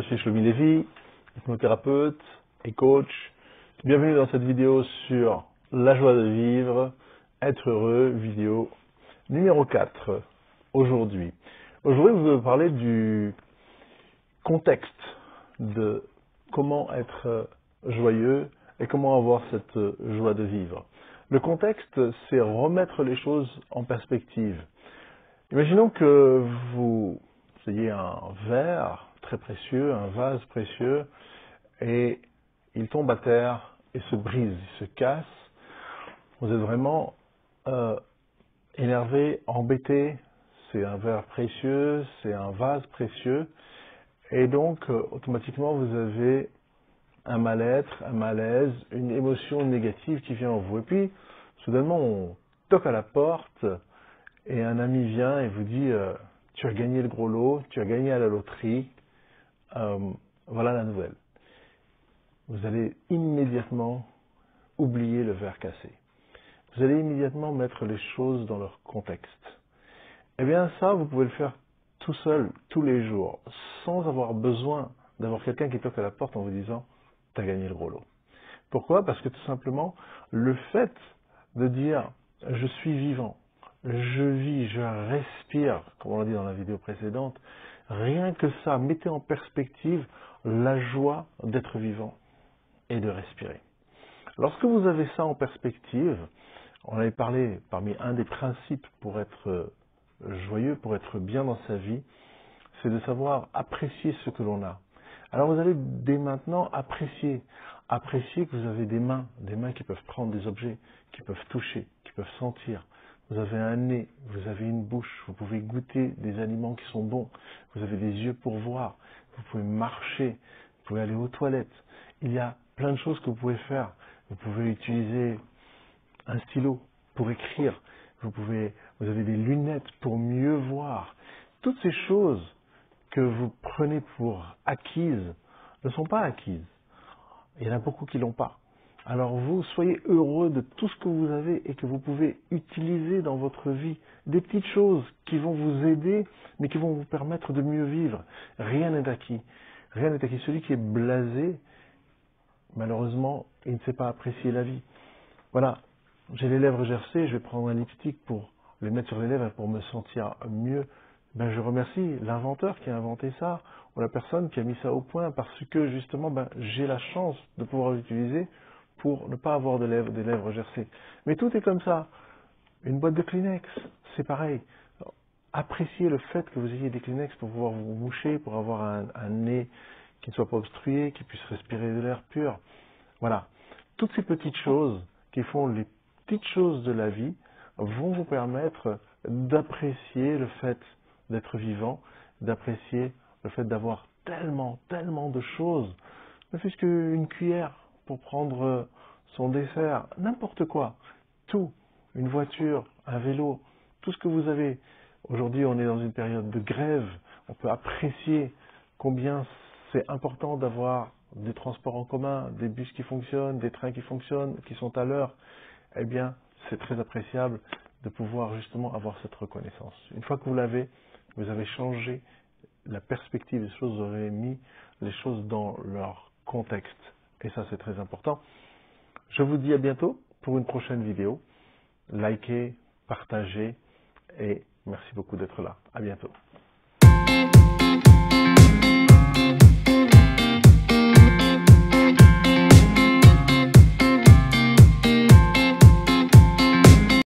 suis Shlomi Lévy, hypnothérapeute et coach. Bienvenue dans cette vidéo sur la joie de vivre, être heureux, vidéo numéro 4 aujourd'hui. Aujourd'hui, je vais vous parler du contexte de comment être joyeux et comment avoir cette joie de vivre. Le contexte, c'est remettre les choses en perspective. Imaginons que vous ayez un verre très précieux, un vase précieux, et il tombe à terre et se brise, il se casse. Vous êtes vraiment énervé, embêté. C'est un verre précieux, c'est un vase précieux, et donc automatiquement vous avez un mal-être, un malaise, une émotion négative qui vient en vous. Et puis, soudainement, on toque à la porte et un ami vient et vous dit tu as gagné le gros lot, tu as gagné à la loterie, voilà la nouvelle. Vous allez immédiatement oublier le verre cassé. Vous allez immédiatement mettre les choses dans leur contexte. Eh bien ça, vous pouvez le faire tout seul, tous les jours, sans avoir besoin d'avoir quelqu'un qui toque à la porte en vous disant « tu as gagné le gros lot ». Pourquoi? Parce que tout simplement, le fait de dire « je suis vivant », je vis, je respire, comme on l'a dit dans la vidéo précédente, rien que ça, mettez en perspective la joie d'être vivant et de respirer. Lorsque vous avez ça en perspective, on avait parlé parmi un des principes pour être joyeux, pour être bien dans sa vie, c'est de savoir apprécier ce que l'on a. Alors vous allez dès maintenant apprécier que vous avez des mains qui peuvent prendre des objets, qui peuvent toucher, qui peuvent sentir. Vous avez un nez, vous avez une bouche, vous pouvez goûter des aliments qui sont bons, vous avez des yeux pour voir, vous pouvez marcher, vous pouvez aller aux toilettes. Il y a plein de choses que vous pouvez faire. Vous pouvez utiliser un stylo pour écrire, vous avez des lunettes pour mieux voir. Toutes ces choses que vous prenez pour acquises ne sont pas acquises. Il y en a beaucoup qui ne l'ont pas. Alors vous, soyez heureux de tout ce que vous avez et que vous pouvez utiliser dans votre vie. Des petites choses qui vont vous aider, mais qui vont vous permettre de mieux vivre. Rien n'est acquis. Rien n'est acquis. Celui qui est blasé, malheureusement, il ne sait pas apprécier la vie. Voilà, j'ai les lèvres gercées, je vais prendre un lipstick pour les mettre sur les lèvres pour me sentir mieux. Ben, je remercie l'inventeur qui a inventé ça, ou la personne qui a mis ça au point, parce que justement, j'ai la chance de pouvoir l'utiliser pour ne pas avoir des lèvres gercées. Mais tout est comme ça. Une boîte de Kleenex, c'est pareil. Appréciez le fait que vous ayez des Kleenex pour pouvoir vous moucher, pour avoir un nez qui ne soit pas obstrué, qui puisse respirer de l'air pur. Voilà. Toutes ces petites choses qui font les petites choses de la vie vont vous permettre d'apprécier le fait d'être vivant, d'apprécier le fait d'avoir tellement de choses, ne fût-ce qu'une cuillère pour prendre son dessert, n'importe quoi, tout, une voiture, un vélo, tout ce que vous avez. Aujourd'hui, on est dans une période de grève, on peut apprécier combien c'est important d'avoir des transports en commun, des bus qui fonctionnent, des trains qui fonctionnent, qui sont à l'heure. Eh bien, c'est très appréciable de pouvoir justement avoir cette reconnaissance. Une fois que vous l'avez, vous avez changé la perspective des choses, vous avez mis les choses dans leur contexte. Et ça, c'est très important. Je vous dis à bientôt pour une prochaine vidéo. Likez, partagez et merci beaucoup d'être là. À bientôt.